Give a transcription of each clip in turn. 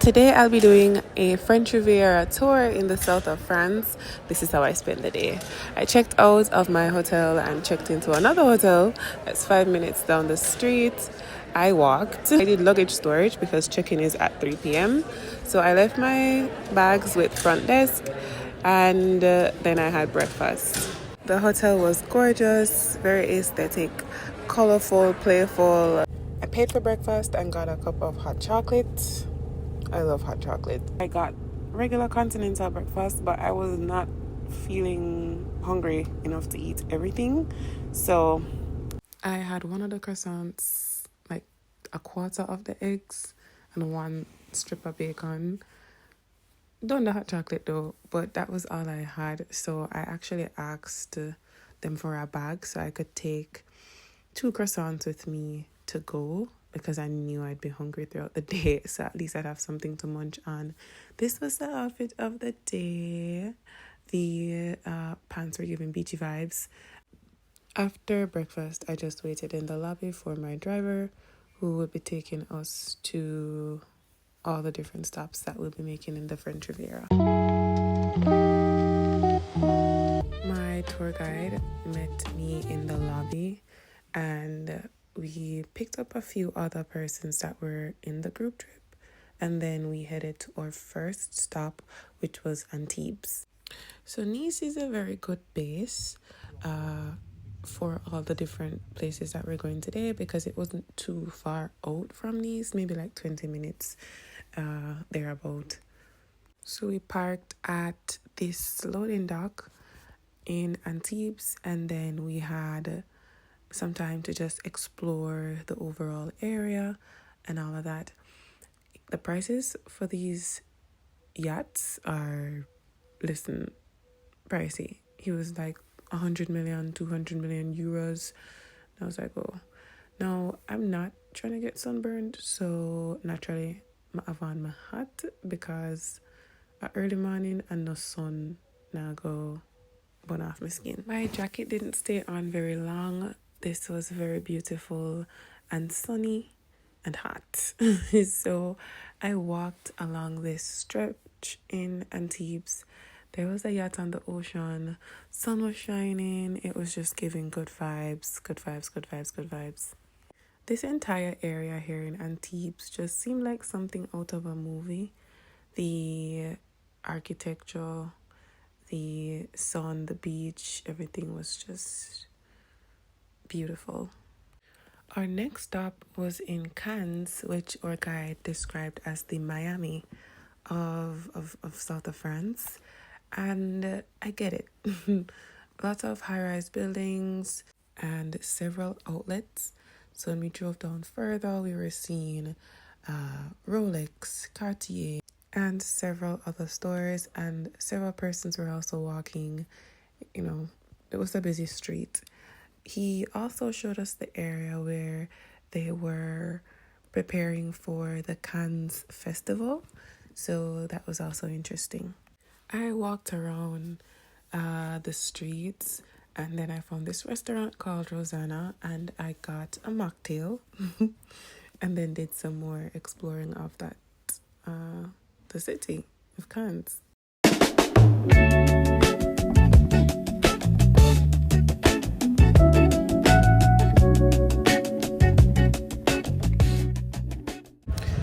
Today I'll be doing a French Riviera tour in the south of France. This is how I spent the day. I checked out of my hotel and checked into another hotel that's 5 minutes down the street. I walked. I did luggage storage because check-in is at 3 p.m. So I left my bags with front desk and then I had breakfast. The hotel was gorgeous, very aesthetic, colorful, playful. I paid for breakfast and got a cup of hot chocolate. I love hot chocolate. I got regular continental breakfast, but I was not feeling hungry enough to eat everything. So I had one of the croissants, like a quarter of the eggs, and one strip of bacon. Done the hot chocolate though, but that was all I had. So I actually asked them for a bag so I could take 2 croissants with me to go, because I knew I'd be hungry throughout the day, so at least I'd have something to munch on. This was the outfit of the day. The pants were giving beachy vibes. After breakfast, I just waited in the lobby for my driver, who would be taking us to all the different stops that we'll be making in the French Riviera. My tour guide met me in the lobby, and we picked up a few other persons that were in the group trip, and then we headed to our first stop, which was Antibes. So Nice is a very good base for all the different places that we're going today, because it wasn't too far out from Nice, maybe like 20 minutes thereabout. So we parked at this loading dock in Antibes, and then we had some time to just explore the overall area and all of that. The prices for these yachts are, listen, pricey. He was like 100 million, 200 million euros. And I was like, oh. Now, I'm not trying to get sunburned, so naturally, I have on my hat because at early morning and no sun now go burn off my skin. My jacket didn't stay on very long. This was very beautiful and sunny and hot. So I walked along this stretch in Antibes. There was a yacht on the ocean. Sun was shining. It was just giving good vibes, good vibes, good vibes, good vibes. This entire area here in Antibes just seemed like something out of a movie. The architecture, the sun, the beach, everything was just beautiful. Our next stop was in Cannes, which our guide described as the Miami of south of France. And I get it. Lots of high-rise buildings and several outlets. So when we drove down further, we were seeing Rolex, Cartier, and several other stores, and several persons were also walking. You know, it was a busy street. He also showed us the area where they were preparing for the Cannes festival. So that was also interesting. I walked around the streets, and then I found this restaurant called Rosanna, and I got a mocktail and then did some more exploring of that, the city of Cannes.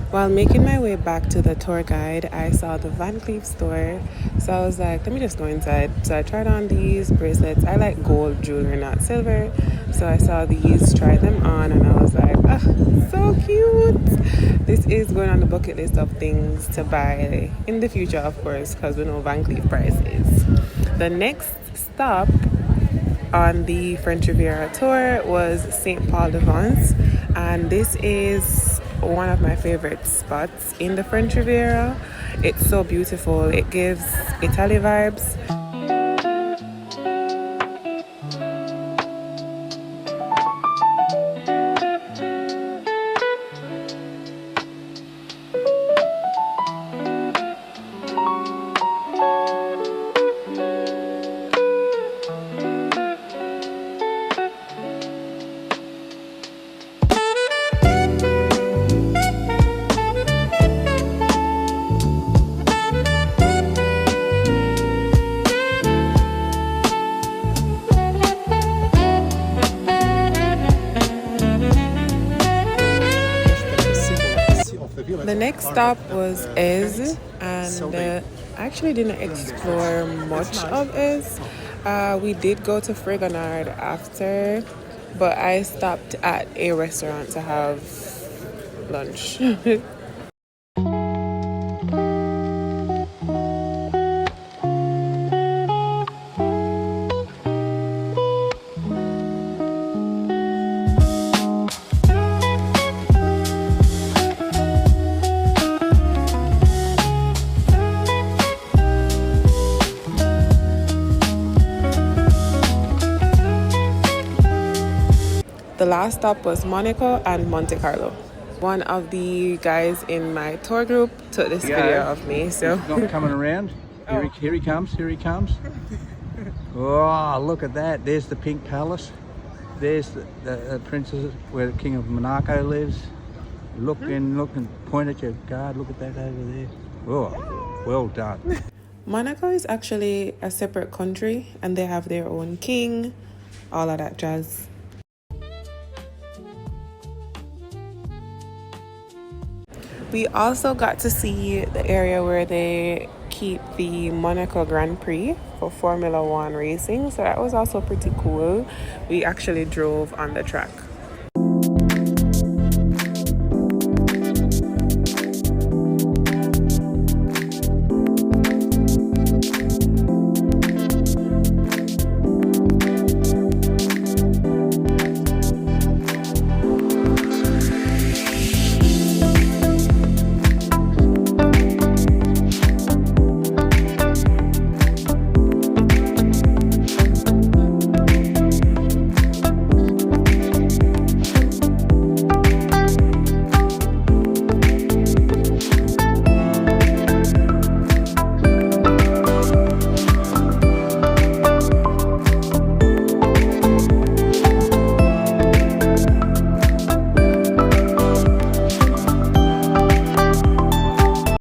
While making my way back to the tour guide, I saw the Van Cleef store. So I was like, let me just go inside. So I tried on these bracelets. I like gold jewelry, not silver. So I saw these, tried them on, and I was like, so cute. This is going on the bucket list of things to buy in the future, of course, because we know Van Cleef prices. The next stop on the French Riviera tour was St. Paul de Vence, and this is one of my favorite spots in the French Riviera. It's so beautiful. It gives Italy vibes. stop was Ez, and I actually didn't explore much of Ez. We did go to Fragonard after, but I stopped at a restaurant to have lunch. The last stop was Monaco and Monte Carlo. One of the guys in my tour group took this video of me, so... He's not coming around. Here he comes, here he comes. Oh, look at that. There's the Pink Palace. There's the princess where the King of Monaco lives. Look and point at your guard. Look at that over there. Oh, well done. Monaco is actually a separate country, and they have their own king, all of that jazz. We also got to see the area where they keep the Monaco Grand Prix for Formula One racing, so that was also pretty cool. We actually drove on the track.